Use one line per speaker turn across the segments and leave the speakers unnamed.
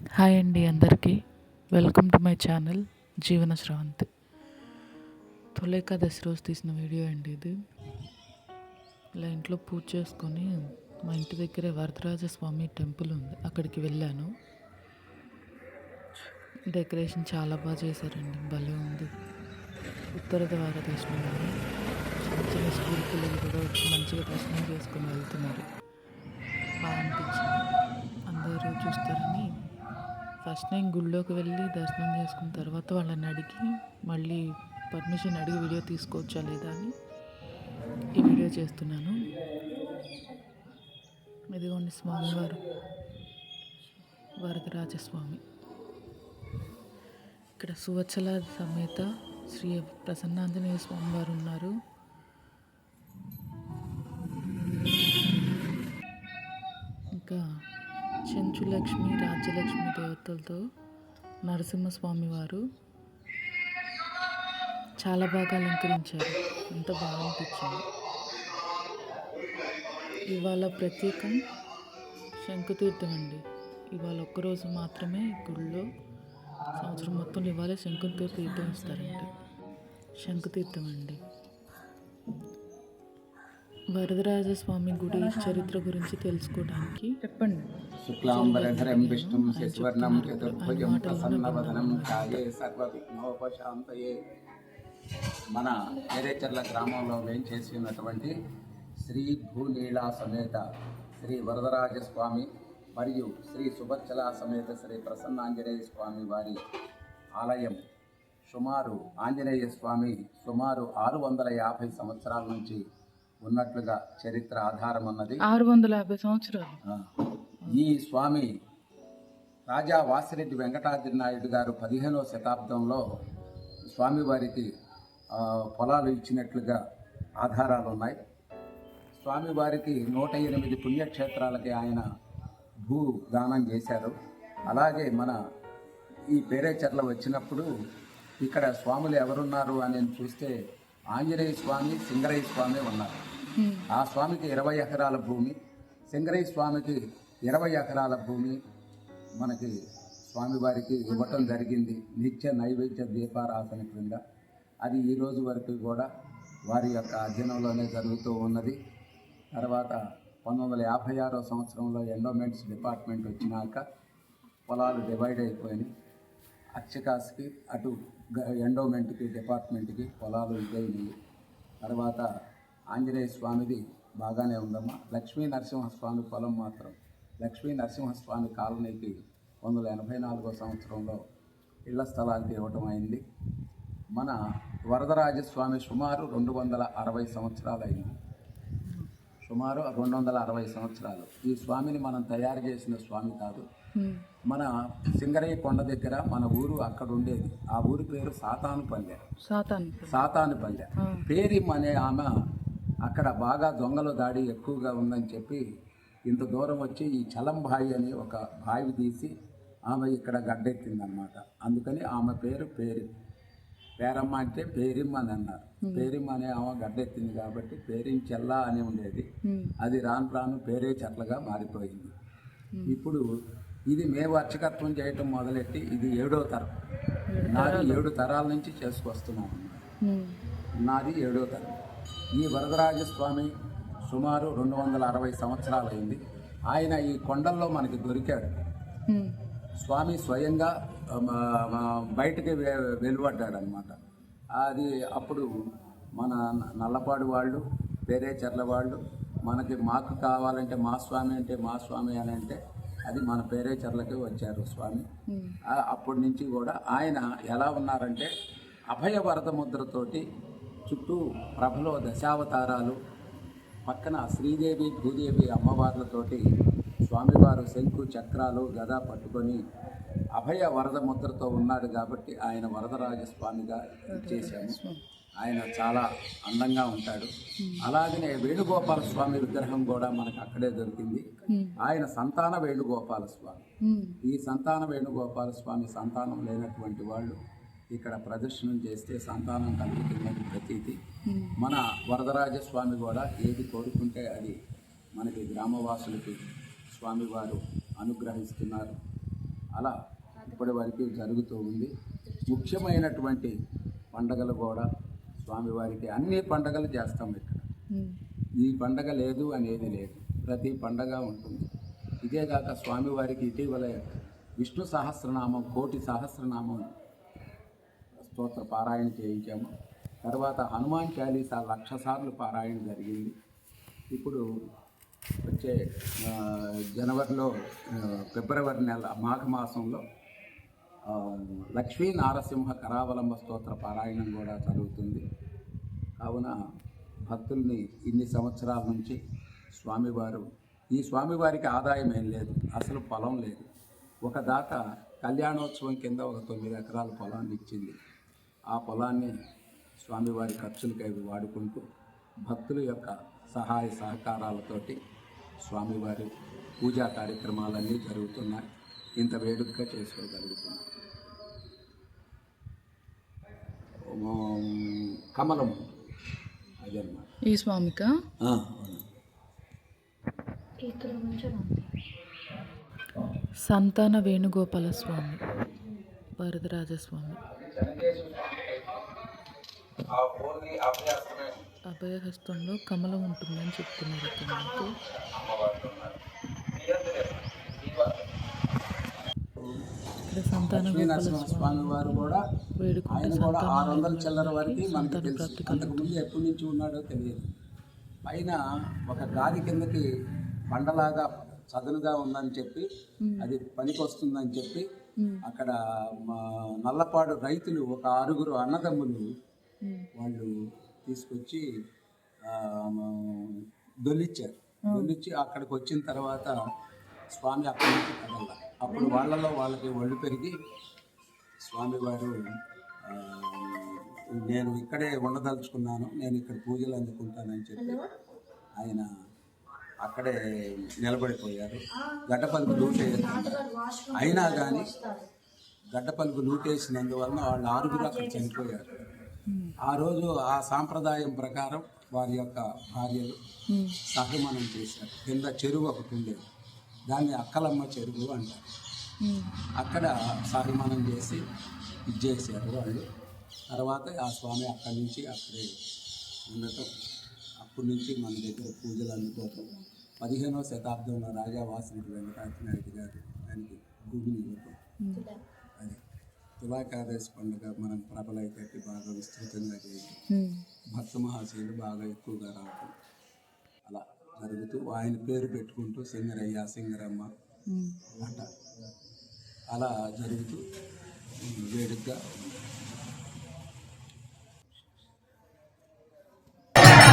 Hi అండి అందరికీ. Welcome to my channel జీవన శ్రవంతి. తొలి ఏకాదశి రోజు తీసిన వీడియో అండి ఇది. ఇలా ఇంట్లో పూజ చేసుకొని మా ఇంటి దగ్గరే వరదరాజస్వామి టెంపుల్ ఉంది, అక్కడికి వెళ్ళాను. డెకరేషన్ చాలా బాగా చేశారండి, భలే ఉంది. ఉత్తర ద్వార దర్శనం అని చిన్న చిన్న స్కూల్ పిల్లలు కూడా వచ్చి మంచిగా దర్శనం చేసుకొని వెళ్తున్నారు. బాగా అనిపించింది. అందరూ చూస్తారని ఫస్ట్ నేను గుళ్ళోకి వెళ్ళి దర్శనం చేసుకున్న తర్వాత వాళ్ళని అడిగి మళ్ళీ పర్మిషన్ అడిగి వీడియో తీసుకోవచ్చా లేదా అని ఈ వీడియో చేస్తున్నాను. ఇదిగోండి స్వామివారు, వరదరాజస్వామి. ఇక్కడ సువత్సల సమేత శ్రీ ప్రసన్నాంజనేయ స్వామివారు ఉన్నారు. ఇంకా చెంచులక్ష్మి, రాజ్యలక్ష్మి దేవతలతో నరసింహస్వామి వారు చాలా బాగా అలంకరించారు. ఎంత బాగా అనిపించింది. ఇవాళ ప్రత్యేకం శంకుతీర్థం అండి. ఇవాళ ఒక్కరోజు మాత్రమే గుళ్ళో, సంవత్సరం మొత్తం ఇవాళ శంకుతీర్థం ఇస్తారంట. శంకుతీర్థం అండి. వరదరాజస్వామి గుడి చరిత్ర గురించి తెలుసుకోవడానికి చెప్పండి.
శుక్లాంబరధరం విష్ణుం శశివర్ణం చతుర్భుజం ప్రసన్నవదనం ఛాయే సర్వవిఘ్నోపశాంతయే. మన ఏరేచర్ల గ్రామంలో వేంచేసి ఉన్నటువంటి శ్రీ భూనీళా సమేత శ్రీ వరదరాజస్వామి మరియు శ్రీ సుభచ్చల సమేత శ్రీ ప్రసన్నాంజనేయ స్వామి వారి ఆలయం సుమారు ఆంజనేయ స్వామి సుమారు 650 సంవత్సరాల నుంచి ఉన్నట్లుగా చరిత్ర ఆధారం ఉన్నది.
650 సంవత్సరాలు.
ఈ స్వామి రాజా వాసిరెడ్డి వెంకటాద్రి నాయుడు గారు 15వ శతాబ్దంలో స్వామివారికి పొలాలు ఇచ్చినట్లుగా ఆధారాలు ఉన్నాయి. స్వామివారికి 108 పుణ్యక్షేత్రాలకి ఆయన భూ దానం చేశారు. అలాగే మన ఈ పేరేచర్ల వచ్చినప్పుడు ఇక్కడ స్వాములు ఎవరున్నారు అని చూస్తే ఆంజనేయ స్వామి, సింగరయ్య స్వామి ఉన్నారు. ఆ స్వామికి 20 ఎకరాల భూమి, సింగరయ్య స్వామికి 20 ఎకరాల భూమి మనకి స్వామివారికి ఇవ్వటం జరిగింది. నిత్య నైవేద్య దీపారాధన క్రింద అది ఈ రోజు వరకు కూడా వారి యొక్క అధీనంలోనే జరుగుతూ ఉన్నది. తర్వాత 1956వ సంవత్సరంలో ఎండోమెంట్స్ డిపార్ట్మెంట్ వచ్చినాక పొలాలు డివైడ్ అయిపోయినాయి. అర్చకాస్కి అటు ఎండోమెంట్కి డిపార్ట్మెంట్కి పొలాలు ఇదైనవి. తర్వాత ఆంజనేయ స్వామిది బాగానే ఉందమ్మా. లక్ష్మీ నరసింహస్వామి పొలం మాత్రం లక్ష్మీ నరసింహస్వామి కాలనీకి 1984వ సంవత్సరంలో ఇళ్ల స్థలాలకి ఇవ్వటం అయింది. మన వరదరాజస్వామి సుమారు 260 సంవత్సరాలు అయింది. సుమారు 260 సంవత్సరాలు. ఈ స్వామిని మనం తయారు చేసిన స్వామి కాదు. మన సింగరయ్య కొండ దగ్గర మన ఊరు అక్కడ ఉండేది. ఆ ఊరి పేరు సాతానుపల్లె. సాతానుపల్లె. పేరిమ్ అనే ఆమె అక్కడ బాగా దొంగల దాడి ఎక్కువగా ఉందని చెప్పి ఇంత దూరం వచ్చి ఈ చలంబాయి అని ఒక బావి తీసి ఆమె ఇక్కడ గడ్డెత్తిందనమాట. అందుకని ఆమె పేరు పేరమ్మ అంటే పేరిమ్ అని అన్నారు. పేరిమ్ అనే ఆమె గడ్డెత్తింది కాబట్టి పేరిమ్ చెల్ల అని ఉండేది. అది రాను రాను పేరే చెట్లగా మారిపోయింది. ఇప్పుడు ఇది మేము అర్చకత్వం చేయటం మొదలెట్టి ఇది 7వ తరం. నాది 7 తరాల నుంచి చేసుకొస్తున్నాం. నాది 7వ తరం. ఈ వరదరాజస్వామి సుమారు 260 సంవత్సరాలు అయింది. ఆయన ఈ కొండల్లో మనకి దొరికాడు. స్వామి స్వయంగా బయటకి వెలువడ్డాడు అనమాట. అది అప్పుడు మన నల్లపాడు వాళ్ళు, పేరేచర్ల వాళ్ళు మాకు కావాలంటే మా స్వామి అంటే మా స్వామి అని అంటే అది మన పేరేచర్లకి వచ్చారు స్వామి. అప్పటి నుంచి కూడా ఆయన ఎలా ఉన్నారంటే అభయ వరద ముద్రతోటి చుట్టూ ప్రభలో దశావతారాలు, పక్కన శ్రీదేవి భూదేవి అమ్మవార్లతోటి స్వామివారు శంకు చక్రాలు గదా పట్టుకొని అభయ వరద ముద్రతో ఉన్నాడు కాబట్టి ఆయన వరదరాజస్వామిగా ఇచ్చేసాము. ఆయన చాలా అందంగా ఉంటాడు. అలాగనే వేణుగోపాల స్వామి విగ్రహం కూడా మనకు అక్కడే దొరికింది. ఆయన సంతాన వేణుగోపాల స్వామి. ఈ సంతాన వేణుగోపాల స్వామి సంతానం లేనటువంటి వాళ్ళు ఇక్కడ ప్రదర్శనం చేస్తే సంతానం కలుగుతుందని ప్రతీతి. మన వరదరాజస్వామి కూడా ఏది కోరుకుంటే అది మనకి గ్రామవాసులకి స్వామివారు అనుగ్రహిస్తున్నారు. అలా ఇప్పటి వరకు జరుగుతూ ఉంది. ముఖ్యమైనటువంటి పండగలు కూడా స్వామివారికి అన్ని పండగలు చేస్తాం ఇక్కడ. ఈ పండగ లేదు అనేది లేదు, ప్రతి పండగ ఉంటుంది. ఇదేగాక స్వామివారికి ఇటీవల విష్ణు సహస్రనామం, కోటి సహస్రనామం స్తోత్ర పారాయణ చేయించాము. తర్వాత హనుమాన్ చాలీసా 1,00,000 సార్లు పారాయణ జరిగింది. ఇప్పుడు వచ్చే జనవరిలో, ఫిబ్రవరి నెల మాఘమాసంలో లక్ష్మీ నారసింహ కరావలంబ స్తోత్ర పారాయణం కూడా జరుగుతుంది. కావున భక్తుల్ని ఇన్ని సంవత్సరాల నుంచి ఈ స్వామివారికి ఆదాయం ఏం లేదు, అసలు పొలం లేదు. ఒక దాత కళ్యాణోత్సవం కింద ఒక 9 ఎకరాల పొలాన్ని ఇచ్చింది. ఆ పొలాన్ని స్వామివారి ఖర్చులకై వాడుకుంటూ భక్తుల యొక్క సహాయ సహకారాలతోటి స్వామివారి పూజా కార్యక్రమాలన్నీ జరుగుతున్నాయి. ఇంత వేడుకగా చేసుకోగలుగుతున్నాం. కమలము అదన్నమాట.
ఈ స్వామిక సంతాన వేణుగోపాల స్వామి, వరదరాజస్వామి, అభయహస్తంలో కమలం ఉంటుందని చెప్తున్నారు ఇక్కడ నాకు. ఇక్కడ సంతాన
స్వామి వారు కూడా ఆయన కూడా 600 చిల్లర వరకు మనకి తెలుసు. అంతకుముందు ఎప్పటి నుంచి ఉన్నాడో తెలియదు. పైన ఒక గాది కిందకి బండలాగా చదునుగా ఉందని చెప్పి, అది పనికి వస్తుందని చెప్పి అక్కడ నల్లపాడు రైతులు ఒక 6 అన్నదమ్ములు వాళ్ళు తీసుకొచ్చి దొల్లిచ్చి అక్కడికి వచ్చిన తర్వాత స్వామి అక్కడి నుంచి కదల. అప్పుడు వాళ్ళకి ఒళ్ళు పెరిగి స్వామివారు నేను ఇక్కడే ఉండదలుచుకున్నాను, నేను ఇక్కడ పూజలు అందుకుంటానని చెప్పి ఆయన అక్కడే నిలబడిపోయారు. గడ్డపలుకు లూటేయారు. అయినా కానీ గడ్డపలుకు లూటేసినందువలన వాళ్ళు 6 అక్కడ చనిపోయారు. ఆ రోజు ఆ సాంప్రదాయం ప్రకారం వారి యొక్క భార్యలు సహమనం చేశారు. కింద చెరువు ఒకటి ఉండేది, దాన్ని అక్కలమ్మ చెరువు అంటారు. అక్కడ సహమనం చేసి ఇచ్చేసారు వాళ్ళు. తర్వాత ఆ స్వామి అక్కడి నుంచి అక్కడే ఉండటం, అప్పటి నుంచి మన దగ్గర పూజలు అందుకోవటం. 15వ శతాబ్దంలో రాజా వాసిరెడ్డి వెంకటాద్రి గారు దానికి భూమిని ఇవ్వటం. అది తులాకాదశి పండుగ మనం ప్రబలైతే బాగా విస్తృతంగా చేయటం, భక్త మహాశయులు బాగా ఎక్కువగా రావటం, అలా జరుగుతూ ఆయన పేరు పెట్టుకుంటూ సింగరయ్య, సింగరమ్మ అంట అలా జరుగుతూ వేడుకగా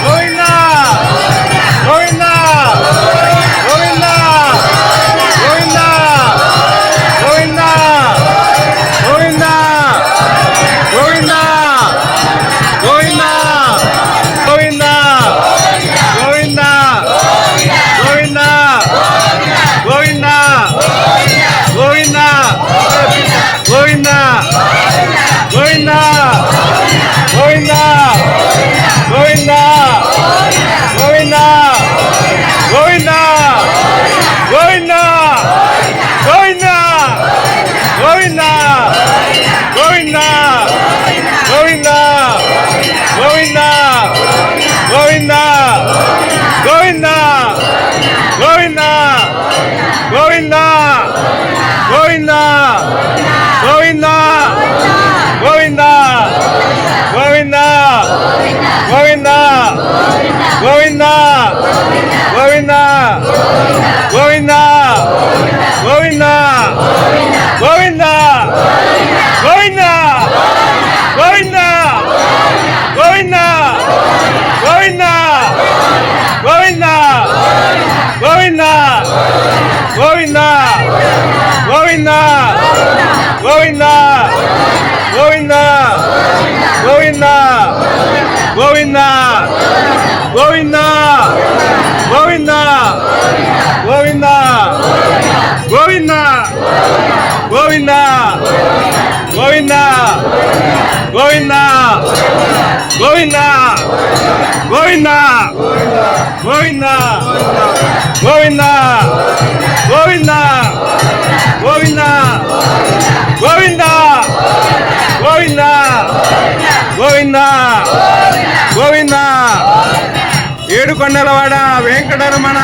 గోవిందా గోవిందా గోవిందా ఏడుకొండలవాడ వెంకటరమణ